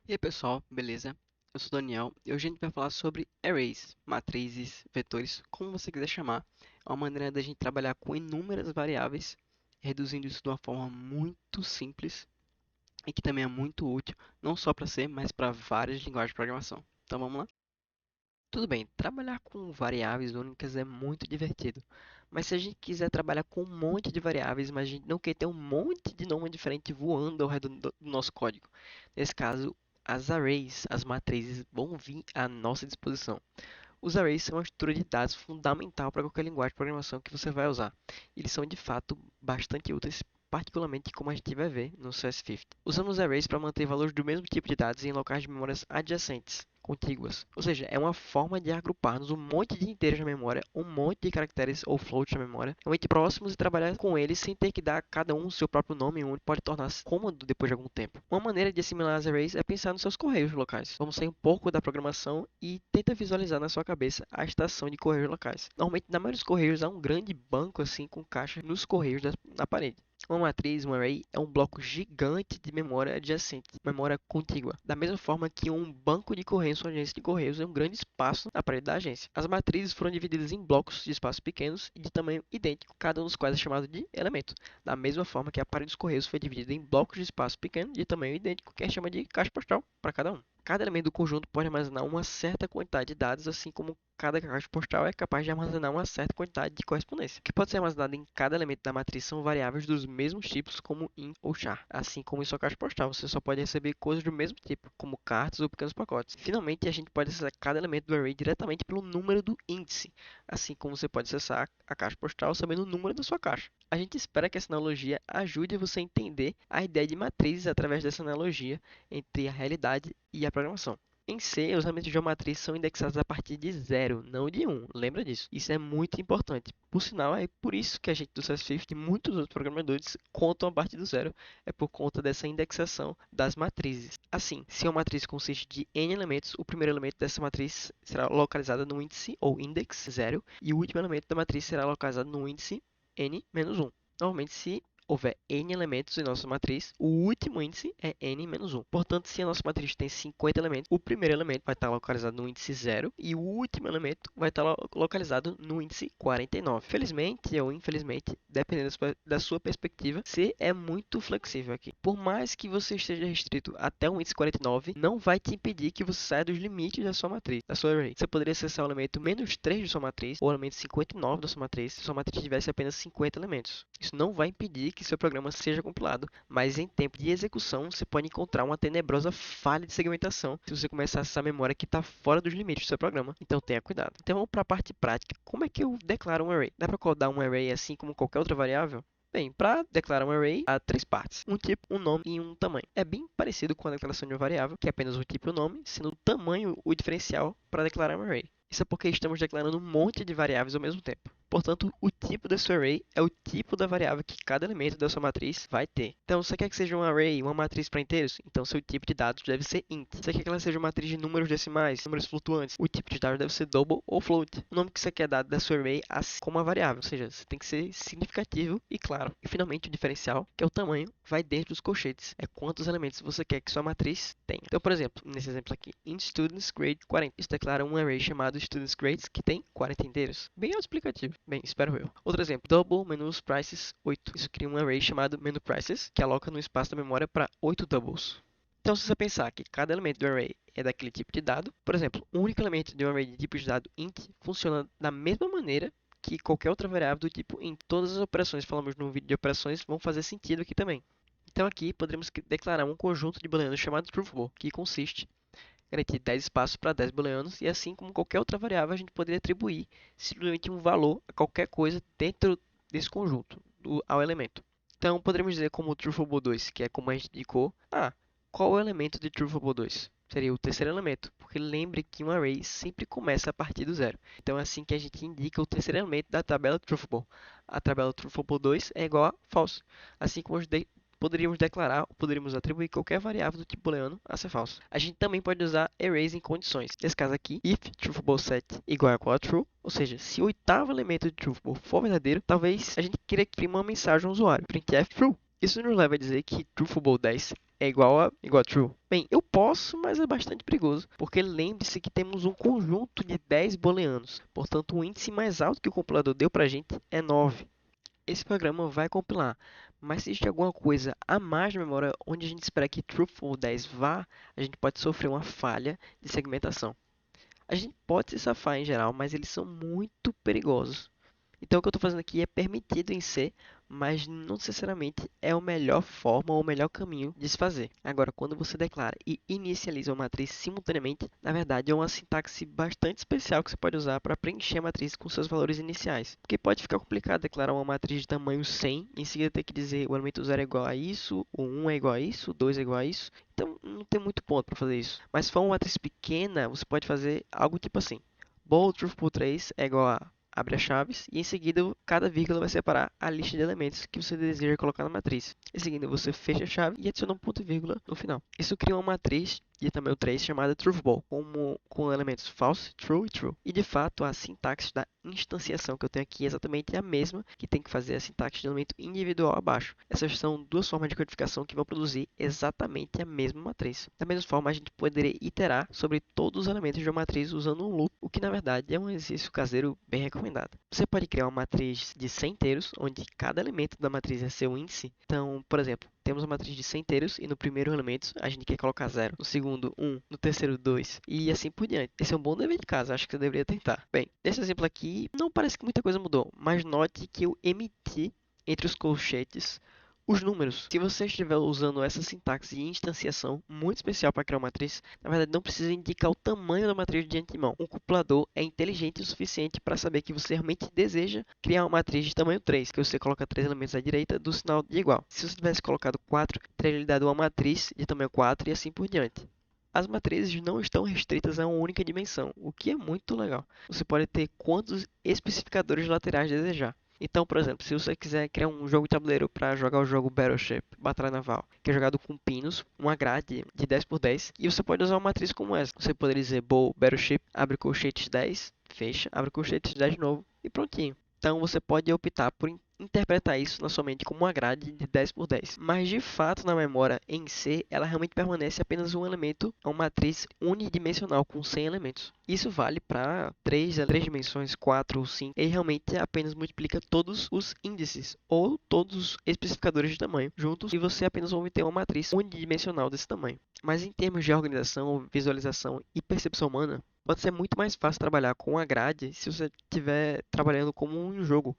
E aí pessoal, beleza? Eu sou o Daniel e hoje a gente vai falar sobre arrays, matrizes, vetores, como você quiser chamar. É uma maneira da gente trabalhar com inúmeras variáveis, reduzindo isso de uma forma muito simples e que também é muito útil, não só para C, mas para várias linguagens de programação. Então vamos lá? Tudo bem, trabalhar com variáveis únicas é muito divertido, mas se a gente quiser trabalhar com um monte de variáveis, mas a gente não quer ter um monte de nome diferente voando ao redor do nosso código. Nesse caso, as arrays, as matrizes, vão vir à nossa disposição. Os arrays são uma estrutura de dados fundamental para qualquer linguagem de programação que você vai usar. Eles são de fato bastante úteis, particularmente como a gente vai ver no CS50. Usamos arrays para manter valores do mesmo tipo de dados em locais de memórias adjacentes, contíguas. Ou seja, é uma forma de agruparmos um monte de inteiros na memória, um monte de caracteres ou floats na memória, realmente próximos e trabalhar com eles sem ter que dar a cada um o seu próprio nome, onde pode tornar-se cômodo depois de algum tempo. Uma maneira de assimilar as arrays é pensar nos seus correios locais. Vamos sair um pouco da programação e tenta visualizar na sua cabeça a estação de correios locais. Normalmente, na maioria dos correios, há um grande banco assim com caixa nos correios na parede. Uma matriz, um array, é um bloco gigante de memória adjacente, memória contígua. Da mesma forma que um banco de correios ou agência de correios é um grande espaço na parede da agência. As matrizes foram divididas em blocos de espaços pequenos e de tamanho idêntico, cada um dos quais é chamado de elemento. Da mesma forma que a parede dos correios foi dividida em blocos de espaço pequeno de tamanho idêntico, que é chama de caixa postal para cada um. Cada elemento do conjunto pode armazenar uma certa quantidade de dados, assim como cada caixa postal é capaz de armazenar uma certa quantidade de correspondência. O que pode ser armazenado em cada elemento da matriz são variáveis dos mesmos tipos, como int ou char. Assim como em sua caixa postal, você só pode receber coisas do mesmo tipo, como cartas ou pequenos pacotes. Finalmente, a gente pode acessar cada elemento do array diretamente pelo número do índice, assim como você pode acessar a caixa postal sabendo o número da sua caixa. A gente espera que essa analogia ajude você a entender a ideia de matrizes através dessa analogia entre a realidade e a programação. Em C, os elementos de geometria são indexados a partir de zero, não de um. Lembra disso? Isso é muito importante. Por sinal, é por isso que a gente do CS50 e muitos outros programadores contam a partir do zero. É por conta dessa indexação das matrizes. Assim, se uma matriz consiste de n elementos, o primeiro elemento dessa matriz será localizado no índice ou index zero e o último elemento da matriz será localizado no índice n-1. Normalmente, se houver n elementos em nossa matriz, o último índice é n-1. Portanto, se a nossa matriz tem 50 elementos, o primeiro elemento vai estar localizado no índice 0 e o último elemento vai estar localizado no índice 49. Felizmente ou infelizmente, dependendo da sua perspectiva, C é muito flexível aqui. Por mais que você esteja restrito até o índice 49, não vai te impedir que você saia dos limites da sua matriz, da sua array. Você poderia acessar o elemento menos 3 de sua matriz ou o elemento 59 da sua matriz se sua matriz tivesse apenas 50 elementos. Isso não vai impedir que seu programa seja compilado, mas em tempo de execução você pode encontrar uma tenebrosa falha de segmentação se você começar a acessar a memória que está fora dos limites do seu programa. Então tenha cuidado. Então vamos para a parte prática. Como é que eu declaro um array? Dá para codar um array assim como qualquer outra variável? Bem, para declarar um array, há três partes: um tipo, um nome e um tamanho. É bem parecido com a declaração de uma variável, que é apenas o tipo e o nome, sendo o tamanho o diferencial para declarar um array. Isso é porque estamos declarando um monte de variáveis ao mesmo tempo. Portanto, o tipo da sua array é o tipo da variável que cada elemento da sua matriz vai ter. Então, você quer que seja um array, uma matriz para inteiros? Então, seu tipo de dados deve ser int. Você quer que ela seja uma matriz de números decimais, números flutuantes? O tipo de dados deve ser double ou float. O nome que você quer dar da sua array assim como uma variável, ou seja, você tem que ser significativo e claro. E, finalmente, o diferencial, que é o tamanho, vai dentro dos colchetes. É quantos elementos você quer que sua matriz tenha. Então, por exemplo, nesse exemplo aqui, int students grade 40. Isso declara um array chamado students grades que tem 40 inteiros. Bem autoexplicativo. Bem, espero eu. Outro exemplo, double menus prices 8. Isso cria um array chamado menu prices, que aloca no espaço da memória para 8 doubles. Então, se você pensar que cada elemento do array é daquele tipo de dado, por exemplo, um único elemento de um array de tipo de dado int funciona da mesma maneira que qualquer outra variável do tipo int. Todas as operações que falamos no vídeo de operações vão fazer sentido aqui também. Então, aqui poderemos declarar um conjunto de booleanos chamado truthful, que consiste garantir 10 espaços para 10 booleanos, e assim como qualquer outra variável, a gente poderia atribuir simplesmente um valor a qualquer coisa dentro desse conjunto, ao elemento. Então, poderíamos dizer como o truthable2, que é como a gente indicou, qual é o elemento de truthable2? Seria o terceiro elemento, porque lembre que um array sempre começa a partir do zero. Então, é assim que a gente indica o terceiro elemento da tabela truthable. A tabela truthable2 é igual a false, assim como poderíamos declarar ou poderíamos atribuir qualquer variável do tipo booleano a ser falso. A gente também pode usar arrays em condições. Nesse caso aqui, if truthable7 igual a true, ou seja, se o oitavo elemento de truthable for verdadeiro, talvez a gente queira imprimir uma mensagem ao usuário, printf true. Isso nos leva a dizer que Truthful 10 é igual a true. Bem, eu posso, mas é bastante perigoso, porque lembre-se que temos um conjunto de 10 booleanos, portanto o índice mais alto que o compilador deu para a gente é 9. Esse programa vai compilar, mas se existe alguma coisa a mais na memória onde a gente espera que Truthful 10 vá, a gente pode sofrer uma falha de segmentação. A gente pode se safar em geral, mas eles são muito perigosos. Então, o que eu estou fazendo aqui é permitido em C, mas não necessariamente é a melhor forma ou o melhor caminho de se fazer. Agora, quando você declara e inicializa uma matriz simultaneamente, na verdade é uma sintaxe bastante especial que você pode usar para preencher a matriz com seus valores iniciais. Porque pode ficar complicado declarar uma matriz de tamanho 100 e em seguida ter que dizer o elemento 0 é igual a isso, o 1 é igual a isso, o 2 é igual a isso. Então, não tem muito ponto para fazer isso. Mas se for uma matriz pequena, você pode fazer algo tipo assim. Bool truthful 3 é igual a abre as chaves e em seguida cada vírgula vai separar a lista de elementos que você deseja colocar na matriz. Em seguida você fecha a chave e adiciona um ponto e vírgula no final. Isso cria uma matriz de tamanho 3 chamada truthball, com elementos false, true e true. E de fato a sintaxe da instanciação que eu tenho aqui é exatamente a mesma que tem que fazer a sintaxe de elemento individual abaixo. Essas são duas formas de codificação que vão produzir exatamente a mesma matriz. Da mesma forma, a gente poderia iterar sobre todos os elementos de uma matriz usando um loop, o que na verdade é um exercício caseiro bem recomendado. Você pode criar uma matriz de 100 inteiros, onde cada elemento da matriz é seu índice. Então, por exemplo, temos uma matriz de 100 inteiros e no primeiro elemento a gente quer colocar 0, no segundo 1, no terceiro 2 e assim por diante. Esse é um bom dever de casa, acho que você deveria tentar. Bem, nesse exemplo aqui não parece que muita coisa mudou, mas note que eu emiti entre os colchetes os números. Se você estiver usando essa sintaxe de instanciação muito especial para criar uma matriz, na verdade não precisa indicar o tamanho da matriz de antemão. Um compilador é inteligente o suficiente para saber que você realmente deseja criar uma matriz de tamanho 3, que você coloca 3 elementos à direita do sinal de igual. Se você tivesse colocado 4, teria lhe dado uma matriz de tamanho 4 e assim por diante. As matrizes não estão restritas a uma única dimensão, o que é muito legal. Você pode ter quantos especificadores laterais desejar. Então, por exemplo, se você quiser criar um jogo de tabuleiro para jogar o jogo Battleship, Batalha Naval, que é jogado com pinos, uma grade de 10 por 10, e você pode usar uma matriz como essa. Você poderia dizer Bow Battleship, abre colchetes 10, fecha, abre colchetes 10 de novo e prontinho. Então você pode optar por interpretar isso na sua mente como uma grade de 10 por 10. Mas de fato na memória em C, ela realmente permanece apenas um elemento, é uma matriz unidimensional com 100 elementos. Isso vale para 3 dimensões, 4 ou 5. Ele realmente apenas multiplica todos os índices ou todos os especificadores de tamanho juntos e você apenas vai obter uma matriz unidimensional desse tamanho. Mas em termos de organização, visualização e percepção humana, pode ser muito mais fácil trabalhar com a grade se você estiver trabalhando como um jogo.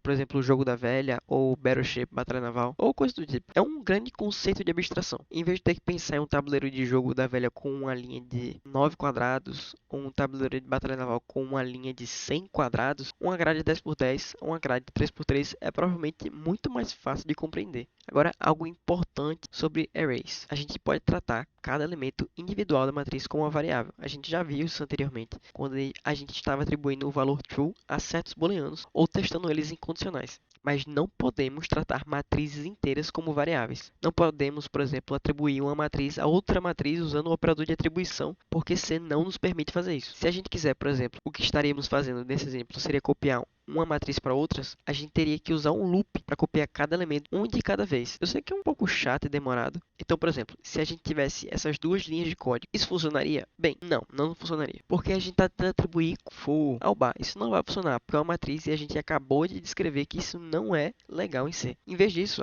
Por exemplo, o Jogo da Velha, ou Battleship, Batalha Naval, ou coisa do tipo. É um grande conceito de abstração. Em vez de ter que pensar em um tabuleiro de Jogo da Velha com uma linha de 9 quadrados, ou um tabuleiro de Batalha Naval com uma linha de 100 quadrados, uma grade de 10 por 10 ou uma grade de 3 por 3 é provavelmente muito mais fácil de compreender. Agora, algo importante sobre arrays. A gente pode tratar cada elemento individual da matriz como uma variável. A gente já viu isso anteriormente, quando a gente estava atribuindo o valor true a certos booleanos ou testando eles em condicionais. Mas não podemos tratar matrizes inteiras como variáveis. Não podemos, por exemplo, atribuir uma matriz a outra matriz usando o operador de atribuição, porque C não nos permite fazer isso. Se a gente quiser, por exemplo, o que estaríamos fazendo nesse exemplo seria copiar uma matriz para outras, a gente teria que usar um loop para copiar cada elemento, um de cada vez. Eu sei que é um pouco chato e demorado. Então, por exemplo, se a gente tivesse essas duas linhas de código, isso funcionaria? Bem, não funcionaria. Porque a gente está tentando atribuir for ao bar. Isso não vai funcionar, porque é uma matriz e a gente acabou de descrever que isso não é legal em C. Em vez disso,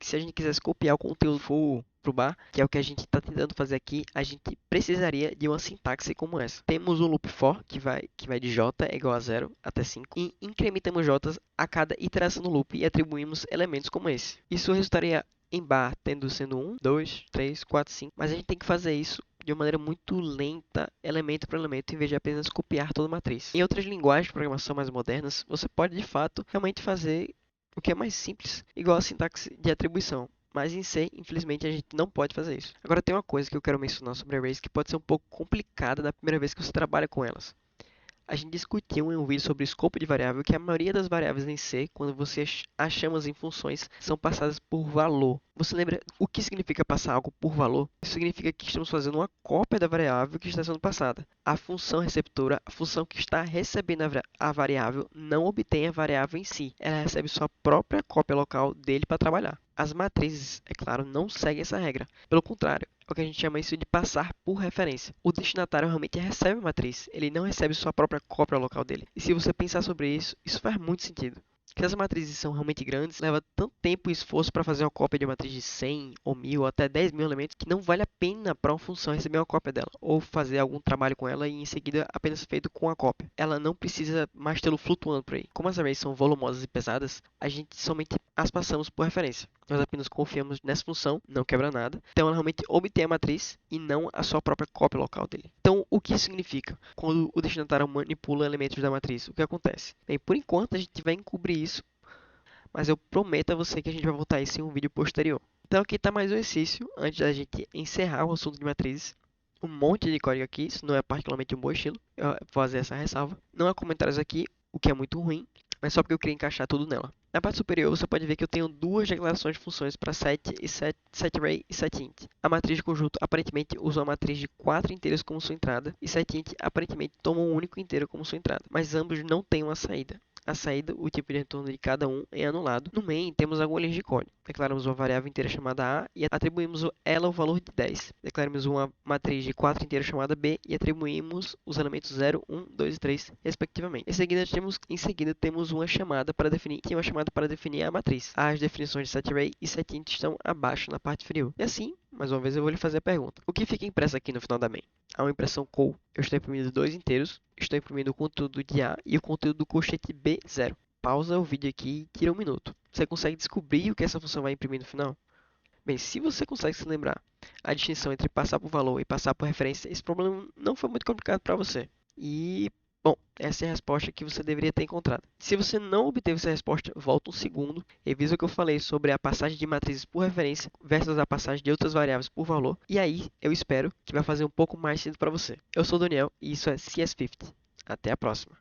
se a gente quisesse copiar o conteúdo for para o bar, que é o que a gente está tentando fazer aqui, a gente precisaria de uma sintaxe como essa. Temos um loop for, que vai de j é igual a 0 até 5, e incrementamos j a cada iteração do loop e atribuímos elementos como esse. Isso resultaria em bar sendo 1, 2, 3, 4, 5, mas a gente tem que fazer isso de uma maneira muito lenta, elemento por elemento, em vez de apenas copiar toda a matriz. Em outras linguagens de programação mais modernas, você pode de fato realmente fazer o que é mais simples, igual a sintaxe de atribuição. Mas em C, infelizmente, a gente não pode fazer isso. Agora tem uma coisa que eu quero mencionar sobre arrays que pode ser um pouco complicada na primeira vez que você trabalha com elas. A gente discutiu em um vídeo sobre o escopo de variável que a maioria das variáveis em C, quando você as chama em funções, são passadas por valor. Você lembra o que significa passar algo por valor? Isso significa que estamos fazendo uma cópia da variável que está sendo passada. A função receptora, a função que está recebendo a variável, não obtém a variável em si. Ela recebe sua própria cópia local dele para trabalhar. As matrizes, é claro, não seguem essa regra. Pelo contrário, é o que a gente chama isso de passar por referência. O destinatário realmente recebe a matriz, ele não recebe sua própria cópia local dele. E se você pensar sobre isso, isso faz muito sentido. Que as matrizes são realmente grandes, leva tanto tempo e esforço para fazer uma cópia de uma matriz de 100 ou 1000 ou até 10.000 elementos que não vale a pena para uma função receber uma cópia dela ou fazer algum trabalho com ela e em seguida apenas feito com a cópia. Ela não precisa mais tê-lo flutuando por aí. Como as arrays são volumosas e pesadas, a gente somente as passamos por referência. Nós apenas confiamos nessa função, não quebra nada. Então ela realmente obtém a matriz e não a sua própria cópia local dele. Então o que isso significa? Quando o destinatário manipula elementos da matriz, o que acontece? Bem, por enquanto a gente vai encobrir isso, mas eu prometo a você que a gente vai voltar a isso em um vídeo posterior. Então aqui está mais um exercício, antes da gente encerrar o assunto de matrizes. Um monte de código aqui, isso não é particularmente um bom estilo, eu vou fazer essa ressalva. Não há comentários aqui, o que é muito ruim, mas só porque eu queria encaixar tudo nela. Na parte superior você pode ver que eu tenho duas declarações de funções para set, e setArray e setInt. A matriz de conjunto aparentemente usa uma matriz de 4 inteiros como sua entrada, e setInt aparentemente toma um único inteiro como sua entrada, mas ambos não têm uma saída. A saída, o tipo de retorno de cada um é anulado. No main, temos algumas linhas de código. Declaramos uma variável inteira chamada A e atribuímos ela o valor de 10. Declaramos uma matriz de 4 inteiros chamada B e atribuímos os elementos 0, 1, 2 e 3, respectivamente. Em seguida, temos uma chamada para definir a matriz. As definições de setArray e setInt estão abaixo na parte inferior. E assim, mais uma vez, eu vou lhe fazer a pergunta. O que fica impresso aqui no final da main? Há uma impressão call. Eu estou imprimindo dois inteiros. Estou imprimindo o conteúdo de A e o conteúdo do colchete B0. Pausa o vídeo aqui e tira um minuto. Você consegue descobrir o que essa função vai imprimir no final? Bem, se você consegue se lembrar a distinção entre passar por valor e passar por referência, esse problema não foi muito complicado para você. E, bom, essa é a resposta que você deveria ter encontrado. Se você não obteve essa resposta, volta um segundo, revisa o que eu falei sobre a passagem de matrizes por referência versus a passagem de outras variáveis por valor, e aí eu espero que vai fazer um pouco mais sentido para você. Eu sou o Daniel e isso é CS50. Até a próxima!